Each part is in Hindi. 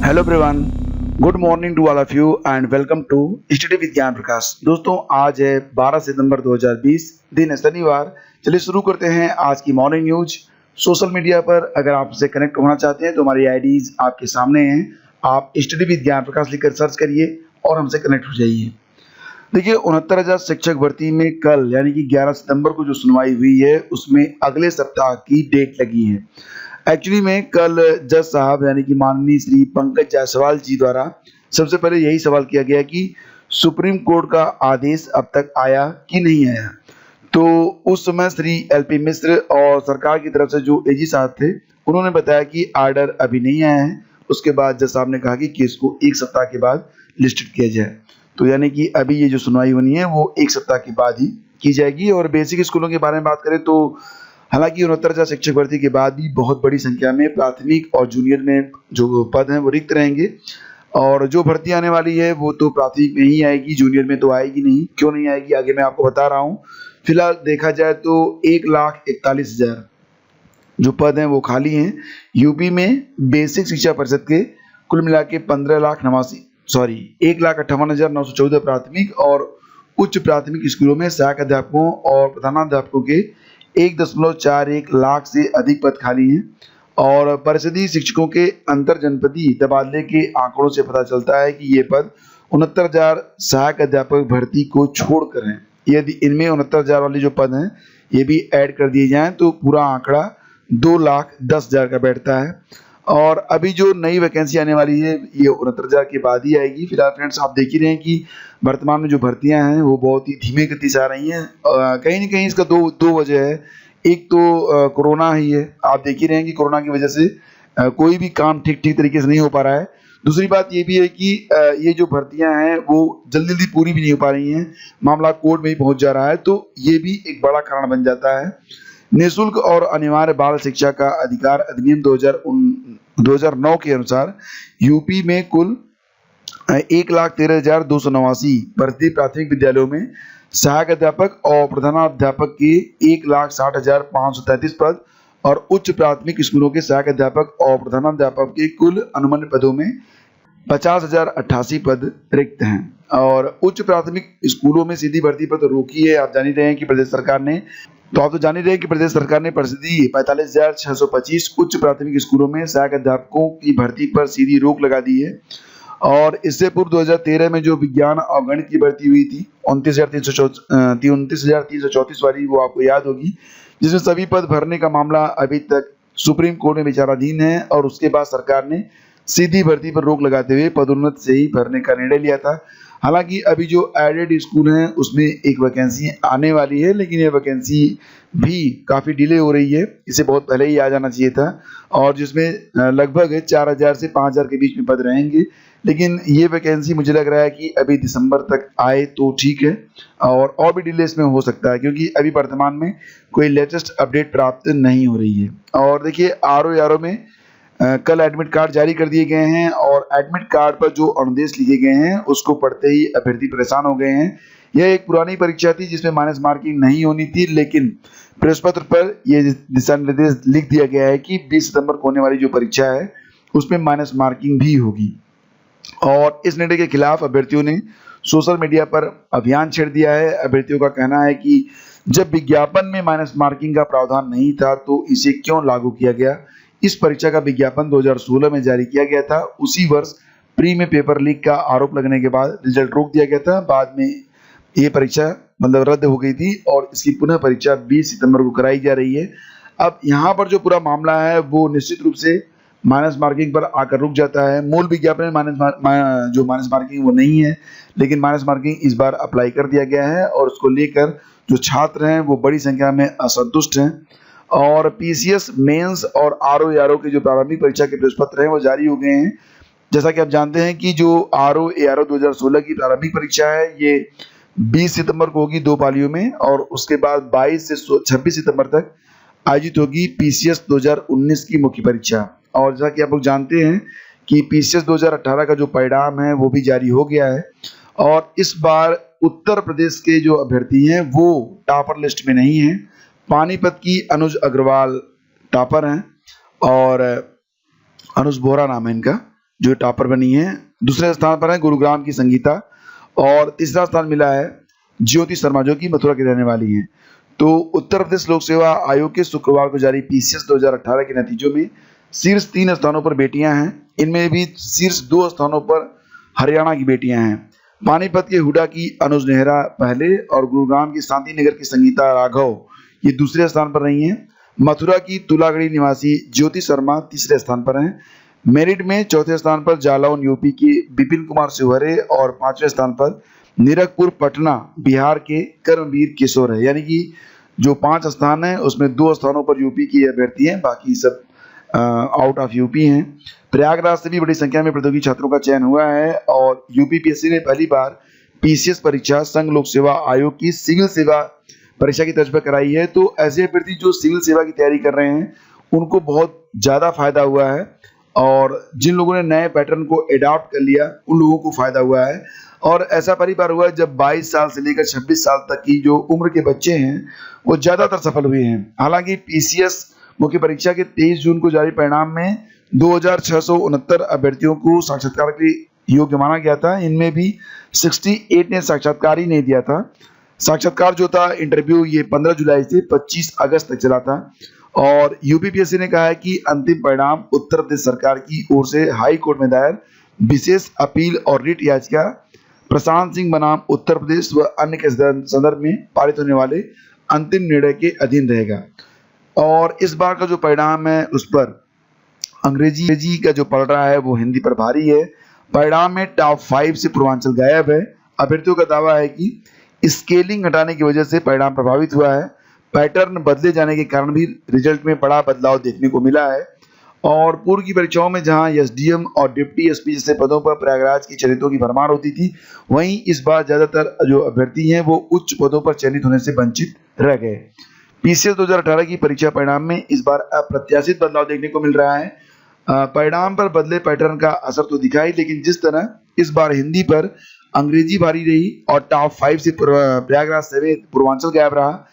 Hello everyone, good morning to all of you and welcome to study with Gyan Prakash. दोस्तों, आज है 12 सितंबर 2020, दिन है शनिवार। चलिए शुरू करते हैं आज की मॉर्निंग न्यूज। सोशल मीडिया पर अगर आप हमसे कनेक्ट होना चाहते हैं तो हमारी आईडीज आपके सामने हैं। आप स्टडी विद ज्ञान प्रकाश लिखकर सर्च करिए और हमसे कनेक्ट हो जाइए। देखिए, 69,000 शिक्षक भर्ती में कल यानी कि 11 सितंबर को जो सुनवाई हुई है उसमें अगले सप्ताह की डेट लगी है। एक्चुअली में कल जज साहब यानी कि माननीय श्री पंकज जायसवाल जी द्वारा सबसे पहले यही सवाल किया गया कि सुप्रीम कोर्ट का आदेश अब तक आया कि नहीं आया। तो उस समय श्री एलपी मिश्र और सरकार की तरफ से जो एजी साहब थे उन्होंने बताया कि आर्डर अभी नहीं आया है। उसके बाद जज साहब ने कहा कि केस को एक सप्ताह के बाद लिस्टेड किया जाए। तो यानी कि अभी ये जो सुनवाई होनी है वो एक सप्ताह के बाद ही की जाएगी। और बेसिक स्कूलों के बारे में बात करें तो हालांकि 69,000 शिक्षक भर्ती के बाद भी बहुत बड़ी संख्या में प्राथमिक और जूनियर में जो पद हैं वो रिक्त रहेंगे। और जो भर्ती आने वाली है वो तो प्राथमिक में ही आएगी, जूनियर में तो आएगी नहीं। क्यों नहीं आएगी आगे मैं आपको बता रहा हूँ। फिलहाल देखा जाए तो 1,41,000 जो पद हैं वो खाली हैं। यूपी में बेसिक शिक्षा परिषद के कुल मिला के 1,58,914 प्राथमिक और उच्च प्राथमिक स्कूलों में सहायक अध्यापकों और प्रधानाध्यापकों के 1.41 लाख से अधिक पद खाली हैं। और परिषदीय शिक्षकों के अंतर जनपदीय तबादले के आंकड़ों से पता चलता है कि ये पद 69,000 सहायक अध्यापक भर्ती को छोड़कर हैं। यदि इनमें 69,000 वाले जो पद हैं ये भी ऐड कर दिए जाएं तो पूरा आंकड़ा 2,10,000 का बैठता है। और अभी जो नई वैकेंसी आने वाली है ये 69,000 के बाद ही आएगी। फिलहाल फ्रेंड्स आप देख ही रहे हैं कि वर्तमान में जो भर्तियां हैं वो बहुत ही धीमे गति से आ रही हैं। कहीं ना कहीं इसका दो वजह है। एक तो कोरोना ही है। आप देख ही रहे हैं कि कोरोना की वजह से कोई भी काम ठीक तरीके से नहीं हो पा रहा है। दूसरी बात ये भी है कि ये जो भर्तियां हैं वो जल्दी पूरी भी नहीं हो पा रही हैं, मामला कोर्ट में ही पहुंच जा रहा है। तो ये भी एक बड़ा कारण बन जाता है। निःशुल्क और अनिवार्य बाल शिक्षा का अधिकार अधिनियम 2009 के अनुसार यूपी में कुल 1,13,289 भर्ती प्राथमिक विद्यालयों में सहायक अध्यापक और प्रधानाध्यापक के 1,60,533 पद और उच्च प्राथमिक स्कूलों के सहायक अध्यापक और प्रधानाध्यापक के कुल अनुबंध पदों में 50,088 पद रिक्त हैं। और उच्च प्राथमिक स्कूलों में सीधी भर्ती पर तो रोकी है। आप जान ही रहे हैं कि प्रदेश सरकार ने परिषदीय 45,625 उच्च प्राथमिक स्कूलों में सहायक अध्यापकों की भर्ती पर सीधी रोक लगा दी है। और इससे पूर्व 2013 में जो विज्ञान और गणित की भर्ती हुई थी 29,334 वाली, वो आपको याद होगी, जिसमें सभी पद भरने का मामला अभी तक सुप्रीम कोर्ट में विचाराधीन है। और उसके बाद सरकार ने सीधी भर्ती पर रोक लगाते हुए पदोन्नत से ही भरने का निर्णय लिया था। हालांकि अभी जो एडेड स्कूल हैं उसमें एक वैकेंसी आने वाली है, लेकिन यह वैकेंसी भी काफ़ी डिले हो रही है। इसे बहुत पहले ही आ जाना चाहिए था। और जिसमें लगभग 4,000 से 5,000 के बीच में पद रहेंगे। लेकिन ये वैकेंसी मुझे लग रहा है कि अभी दिसंबर तक आए तो ठीक है। और भी डिले इसमें हो सकता है क्योंकि अभी वर्तमान में कोई लेटेस्ट अपडेट प्राप्त नहीं हो रही है। और देखिए, आरओ में कल एडमिट कार्ड जारी कर दिए गए हैं। और एडमिट कार्ड पर जो अनुदेश लिखे गए हैं उसको पढ़ते ही अभ्यर्थी परेशान हो गए हैं। यह एक पुरानी परीक्षा थी जिसमें माइनस मार्किंग नहीं होनी थी, लेकिन प्रवेश पत्र पर यह दिशा निर्देश लिख दिया गया है कि 20 सितंबर को होने वाली जो परीक्षा है उसमें माइनस मार्किंग भी होगी। और इस निर्णय के खिलाफ अभ्यर्थियों ने सोशल मीडिया पर अभियान छेड़ दिया है। अभ्यर्थियों का कहना है कि जब विज्ञापन में माइनस मार्किंग का प्रावधान नहीं था तो इसे क्यों लागू किया गया। इस परीक्षा का विज्ञापन 2016 में जारी किया गया था। उसी वर्ष प्री में पेपर लीक का आरोप लगने के बाद रिजल्ट रोक दिया गया था। बाद में ये परीक्षा रद्द हो गई थी और इसकी पुनः परीक्षा 20 सितंबर को कराई जा रही है। अब यहाँ पर जो पूरा मामला है वो निश्चित रूप से माइनस मार्किंग पर आकर रुक जाता है। मूल विज्ञापन में माइनस मार्किंग वो नहीं है, लेकिन माइनस मार्किंग इस बार अप्लाई कर दिया गया है। और उसको लेकर जो छात्र हैं वो बड़ी संख्या में असंतुष्ट हैं। और पीसीएस मेंस और आरओ के जो प्रारंभिक परीक्षा के प्रवेश पत्र हैं वो जारी हो गए हैं। जैसा कि आप जानते हैं कि जो आरओ 2016 की प्रारंभिक परीक्षा है ये 20 सितंबर को होगी 2 पालियों में। और उसके बाद 22 से 26 सितंबर तक आयोजित होगी पीसीएस 2019 की मुख्य परीक्षा। और जैसा कि आप लोग जानते हैं कि पीसीएस 2018 का जो परिणाम है वो भी जारी हो गया है। और इस बार उत्तर प्रदेश के जो अभ्यर्थी हैं वो टॉपर लिस्ट में नहीं है। पानीपत की अनुज अग्रवाल टॉपर हैं और अनुज बोरा नाम है इनका, जो टॉपर बनी है। दूसरे स्थान पर है गुरुग्राम की संगीता और तीसरा स्थान मिला है ज्योति शर्मा जो कि मथुरा की रहने वाली हैं। तो उत्तर प्रदेश लोक सेवा आयोग के शुक्रवार को जारी पीसीएस 2018 के नतीजों में शीर्ष 3 स्थानों पर बेटियां हैं। इनमें भी शीर्ष 2 स्थानों पर हरियाणा की बेटियां हैं। पानीपत के हुडा की अनुज नेहरा पहले और गुरुग्राम की शांति नगर की संगीता राघव ये दूसरे स्थान पर रही हैं। मथुरा की तुलागढ़ी निवासी ज्योति शर्मा तीसरे स्थान पर हैं। मेरिट में चौथे स्थान पर जालौन यूपी के विपिन कुमार शिवहरे और 5वें स्थान पर नीरजपुर पटना बिहार के कर्मवीर किशोर है। यानी कि जो 5 स्थान है उसमें 2 स्थानों पर यूपी की अभ्यर्थी हैं, बाकी सब आउट ऑफ यूपी हैं। प्रयागराज से भी बड़ी संख्या में प्रतियोगी छात्रों का चयन हुआ है और यूपीपीएससी ने पहली बार पीसीएस परीक्षा संघ लोक सेवा आयोग की सिविल सेवा परीक्षा की तर्ज पर कराई है। तो ऐसे अभ्यर्थी जो सिविल सेवा की तैयारी कर रहे हैं उनको बहुत ज़्यादा फायदा हुआ है और जिन लोगों ने नए पैटर्न को एडॉप्ट कर लिया उन लोगों को फायदा हुआ है। और ऐसा पहली बार हुआ है जब 22 साल से लेकर 26 साल तक की जो उम्र के बच्चे हैं वो ज़्यादातर सफल हुए हैं। हालांकि पीसीएस मुख्य परीक्षा के 23 जून को जारी परिणाम में 2669 अभ्यर्थियों को साक्षात्कार के योग्य माना गया था। इनमें भी 68 ने साक्षात्कार ही नहीं दिया था। साक्षात्कार जो था इंटरव्यू ये 15 जुलाई से 25 अगस्त तक चला था और यूपीपीएससी ने कहा है कि अंतिम परिणाम उत्तर प्रदेश सरकार की ओर से हाई कोर्ट में दायर विशेष अपील और रिट याचिका प्रशांत सिंह बनाम उत्तर प्रदेश व अन्य के संदर्भ में पारित होने वाले अंतिम निर्णय के अधीन रहेगा। और इस बार का जो परिणाम है उस पर अंग्रेजी का जो पड़ रहा है वो हिंदी पर भारी है। परिणाम में टॉप 5 से पूर्वांचल गायब है। अभ्यर्थियों का दावा है कि स्केलिंग हटाने की वजह से परिणाम प्रभावित हुआ है। पैटर्न बदले जाने के कारण भी रिजल्ट में बड़ा बदलाव देखने को मिला है। और पूर्व की परीक्षाओं में जहां एसडीएम और डिप्टी एसपी जैसे पदों पर प्रयागराज की चयनितों की भरमार होती थी, वहीं इस बार ज्यादातर जो अभ्यर्थी हैं वो उच्च पदों पर चयनित होने से वंचित रह गए। पीसीएस 2018 की परीक्षा परिणाम में इस बार अप्रत्याशित बदलाव देखने को मिल रहा है। परिणाम पर बदले पैटर्न का असर तो दिखाई, लेकिन जिस तरह इस बार हिंदी पर अंग्रेजी भारी रही और टॉप 5 से प्रयागराज समेत पूर्वांचल गायब रहा,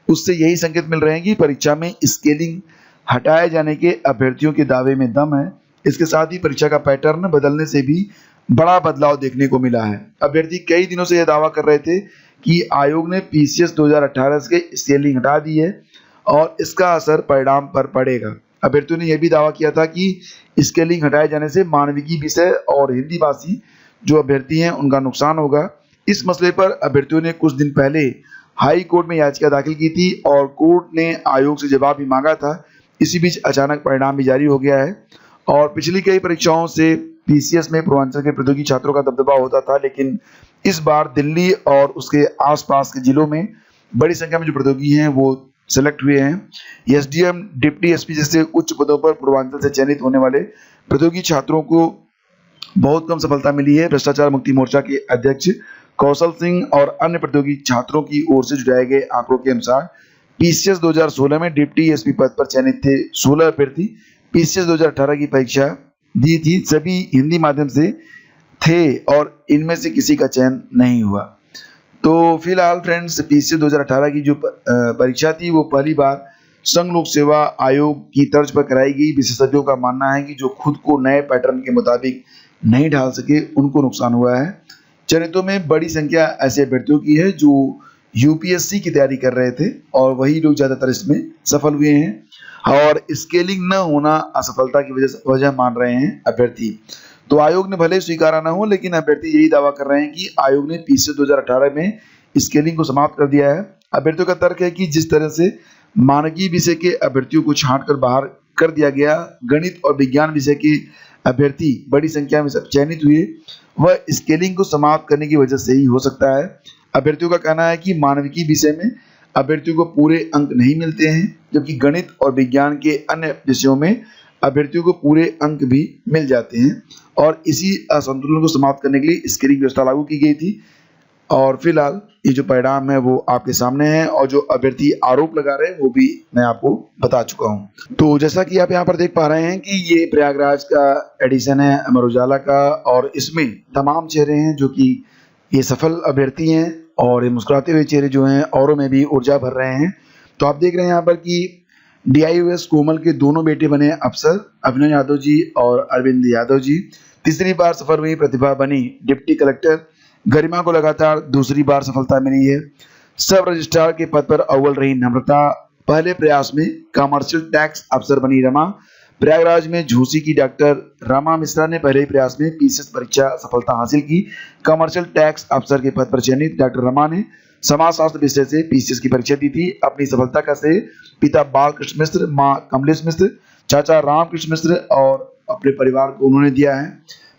उससे यही संकेत मिल रहे हैं कि परीक्षा में स्केलिंग हटाए जाने के अभ्यर्थियों के दावे में दम है। इसके साथ ही परीक्षा का पैटर्न बदलने से भी बड़ा बदलाव देखने को मिला है। अभ्यर्थी कई दिनों से यह दावा कर रहे थे कि आयोग ने पीसीएस 2018 के स्केलिंग हटा दी है और इसका असर परिणाम पर पड़ेगा। अभ्यर्थियों ने यह भी दावा किया था कि स्केलिंग हटाए जाने से मानविकी विषय और हिंदी भाषी जो अभ्यर्थी हैं उनका नुकसान होगा। इस मसले पर अभ्यर्थियों ने कुछ दिन पहले हाई कोर्ट में याचिका दाखिल की थी और कोर्ट ने आयोग से जवाब भी मांगा था। इसी बीच अचानक परिणाम भी जारी हो गया है और पिछली कई परीक्षाओं से पीसीएस में पूर्वांचल के प्रतियोगी छात्रों का दबदबा होता था, लेकिन इस बार दिल्ली और उसके आसपास के जिलों में बड़ी संख्या में जो प्रतियोगी हैं वो सेलेक्ट हुए हैं। एसडीएम डिप्टी एसपी जैसे उच्च पदों पर पूर्वांचल से चयनित होने वाले प्रतियोगी छात्रों को बहुत कम सफलता मिली है। भ्रष्टाचार मुक्ति मोर्चा के अध्यक्ष कौशल सिंह और अन्य प्रतियोगी छात्रों की ओर से जुटाए गए आंकड़ों के अनुसार पीसीएस 2016 में डिप्टी एसपी पद पर चयनित थे 16 अभ्यर्थी। पीसीएस 2018 की परीक्षा दी थी, सभी हिंदी माध्यम से थे और इनमें से किसी का चयन नहीं हुआ। तो फिलहाल फ्रेंड्स पीसीएस 2018 की जो परीक्षा थी वो पहली बार संघ लोक सेवा आयोग की तर्ज पर कराई गई। विशेषज्ञों का मानना है कि जो खुद को नए पैटर्न के मुताबिक नहीं ढाल सके उनको नुकसान हुआ है। चयनितों में बड़ी संख्या ऐसे अभ्यर्थियों की है जो यूपीएससी की तैयारी कर रहे थे और वही लोग ज्यादातर इसमें सफल हुए हैं और स्केलिंग न होना असफलता की वजह मान रहे हैं अभ्यर्थी। तो आयोग ने भले स्वीकारा न हो, लेकिन अभ्यर्थी यही दावा कर रहे हैं कि आयोग ने पीसीएस 2018 में स्केलिंग को समाप्त कर दिया है। अभ्यर्थियों का तर्क है कि जिस तरह से मानकीय विषय के अभ्यर्थियों को छांट कर बाहर कर दिया गया, गणित और विज्ञान विषय के अभ्यर्थी बड़ी संख्या में सब चयनित हुए, वह स्केलिंग को समाप्त करने की वजह से ही हो सकता है। अभ्यर्थियों का कहना है कि मानविकी विषय में अभ्यर्थियों को पूरे अंक नहीं मिलते हैं, जबकि गणित और विज्ञान के अन्य विषयों में अभ्यर्थियों को पूरे अंक भी मिल जाते हैं और इसी असंतुलन को समाप्त करने के लिए स्केलिंग व्यवस्था लागू की गई थी। और फिलहाल ये जो परिणाम है वो आपके सामने है और जो अभ्यर्थी आरोप लगा रहे हैं वो भी मैं आपको बता चुका हूँ। तो जैसा कि आप यहाँ पर देख पा रहे हैं कि ये प्रयागराज का एडिशन है अमर उजाला का और इसमें तमाम चेहरे हैं जो कि ये सफल अभ्यर्थी हैं और ये मुस्कुराते हुए चेहरे जो हैं औरों में भी ऊर्जा भर रहे हैं। तो आप देख रहे हैं यहाँ पर कि DIUS कोमल के दोनों बेटे बने अफसर, अभिनव यादव जी और अरविंद यादव जी। तीसरी बार सफल हुई प्रतिभा बनी डिप्टी कलेक्टर, गरिमा को लगातार दूसरी बार सफलता मिली है। सब रजिस्ट्रार के पद पर अव्वल रही नम्रता, पहले प्रयास में कमर्शियल टैक्स अफसर बनी रमा। प्रयागराज में झूसी की डॉक्टर रमा मिश्रा ने पहले ही प्रयास में PCS परीक्षा सफलता हासिल की। कमर्शियल टैक्स अफसर के पद पर चयनित डॉक्टर रमा ने समाजशास्त्र विषय से PCS की परीक्षा दी थी। अपनी सफलता का श्रेय पिता बालकृष्ण मिश्र, मां कमलेश मिश्र, चाचा रामकृष्ण मिश्र और अपने परिवार को उन्होंने दिया है।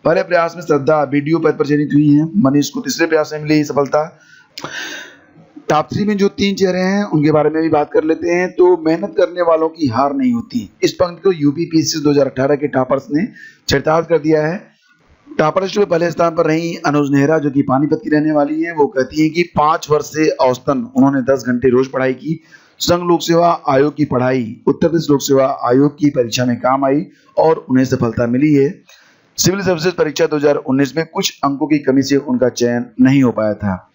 पहले प्रयास में श्रद्धा BDO पद पर चयनित हुई है। मनीष को तीसरे प्रयास में मिली सफलता। टॉप 3 में जो 3 चेहरे हैं उनके बारे में भी बात कर लेते हैं। तो मेहनत करने वालों की हार नहीं होती, इस पंक्ति को UP PCS 2018 के टॉपर्स ने चरितार्थ कर दिया है। टॉपर लिस्ट में पहले स्थान पर रही अनुज नेहरा, जो कि पानीपत की रहने वाली है। वो कहती है कि 5 वर्ष से औसतन उन्होंने 10 घंटे रोज पढ़ाई की। संघ लोक सेवा आयोग की पढ़ाई उत्तर प्रदेश लोक सेवा आयोग की परीक्षा में काम आई और उन्हें सफलता मिली है। सिविल सर्विसेज परीक्षा 2019 में कुछ अंकों की कमी से उनका चयन नहीं हो पाया था।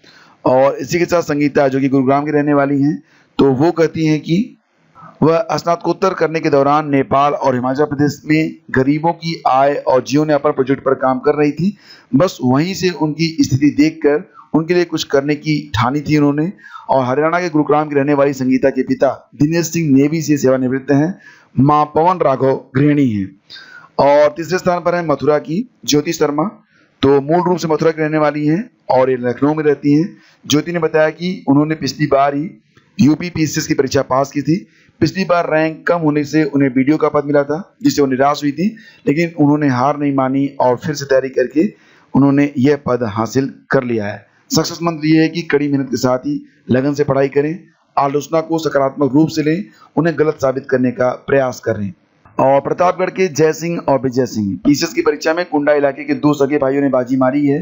और इसी के साथ संगीता, जो कि गुरुग्राम की रहने वाली हैं, तो वो कहती हैं कि वह स्नातकोत्तर करने के दौरान नेपाल और हिमाचल प्रदेश में गरीबों की आय और जीवन यापन प्रोजेक्ट पर काम कर रही थी। बस वहीं से उनकी स्थिति देखकर उनके लिए कुछ करने की ठानी थी उन्होंने। और हरियाणा के गुरुग्राम की रहने वाली संगीता के पिता दिनेश सिंह नेवी से सेवानिवृत्त हैं। मां पवन राघव गृहिणी हैं। और तीसरे स्थान पर है मथुरा की ज्योति शर्मा, तो मूल रूप से मथुरा की रहने वाली हैं और ये लखनऊ में रहती हैं। ज्योति ने बताया कि उन्होंने पिछली बार ही UP PCS की परीक्षा पास की थी। पिछली बार रैंक कम होने से उन्हें BDO का पद मिला था, जिससे वो निराश हुई थी, लेकिन उन्होंने हार नहीं मानी और फिर से तैयारी करके उन्होंने यह पद हासिल कर लिया है। सक्सेस मंत्र ये है कि कड़ी मेहनत के साथ ही लगन से पढ़ाई करें, आलोचना को सकारात्मक रूप से लें, उन्हें गलत साबित करने का प्रयास करें। और प्रतापगढ़ के जय सिंह और विजय सिंह PCS की परीक्षा में कुंडा इलाके के 2 सगे भाइयों ने बाजी मारी है।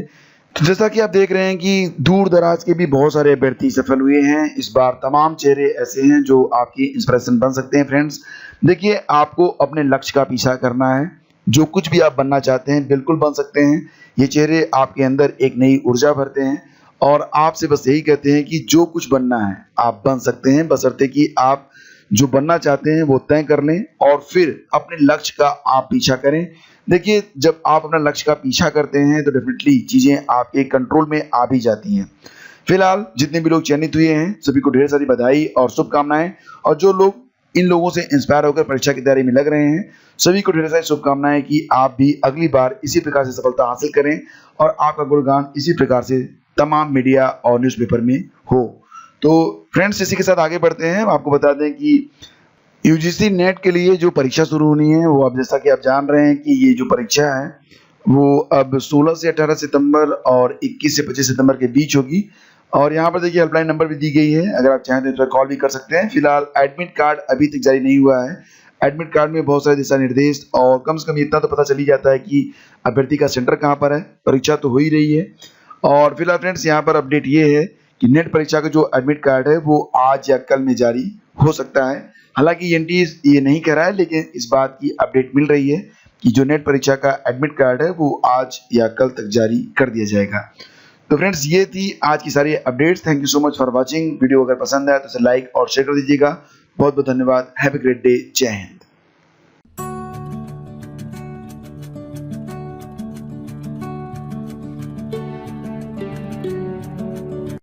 तो जैसा कि आप देख रहे हैं कि दूर दराज के भी बहुत सारे अभ्यर्थी सफल हुए हैं। इस बार तमाम चेहरे ऐसे हैं जो आपकी इंस्पिरेशन बन सकते हैं। फ्रेंड्स देखिए, आपको अपने लक्ष्य का पीछा करना है। जो कुछ भी आप बनना चाहते हैं बिल्कुल बन सकते हैं। ये चेहरे आपके अंदर एक नई ऊर्जा भरते हैं और आपसे बस यही कहते हैं कि जो कुछ बनना है आप बन सकते हैं, बशर्ते कि आप जो बनना चाहते हैं वो तय कर लें और फिर अपने लक्ष्य का आप पीछा करें। देखिए, जब आप अपना लक्ष्य का पीछा करते हैं तो डेफिनेटली चीजें आपके कंट्रोल में आ भी जाती हैं। फिलहाल जितने भी लोग चयनित हुए हैं सभी को ढेर सारी बधाई और शुभकामनाएं। और जो लोग इन लोगों से इंस्पायर होकर परीक्षा की तैयारी में लग रहे हैं सभी को ढेर सारी शुभकामनाएं कि आप भी अगली बार इसी प्रकार से सफलता हासिल करें और आपका गुणगान इसी प्रकार से तमाम मीडिया और न्यूज़पेपर में हो। तो फ्रेंड्स इसी के साथ आगे बढ़ते हैं। आपको बता दें कि UGC नेट के लिए जो परीक्षा शुरू होनी है वो अब जैसा कि आप जान रहे हैं कि ये जो परीक्षा है वो अब 16 से 18 सितंबर और 21 से 25 सितंबर के बीच होगी। और यहाँ पर देखिए हेल्पलाइन नंबर भी दी गई है, अगर आप चाहें तो इस पर कॉल भी कर सकते हैं। फिलहाल एडमिट कार्ड अभी तक जारी नहीं हुआ है। एडमिट कार्ड में बहुत सारे दिशा निर्देश और कम से कम इतना तो पता चल ही जाता है कि अभ्यर्थी का सेंटर कहाँ पर है। परीक्षा तो हो ही रही है। और फिलहाल फ्रेंड्स यहाँ पर अपडेट ये है कि नेट परीक्षा का जो एडमिट कार्ड है वो आज या कल में जारी हो सकता है। हालांकि NT ये नहीं कह रहा है, लेकिन इस बात की अपडेट मिल रही है कि जो नेट परीक्षा का एडमिट कार्ड है वो आज या कल तक जारी कर दिया जाएगा। तो फ्रेंड्स ये थी आज की सारी updates. Thank you so much for watching. Video अगर पसंद आया तो इसे लाइक और शेयर कर दीजिएगा। बहुत बहुत धन्यवाद। Have a great day. जय हिंद।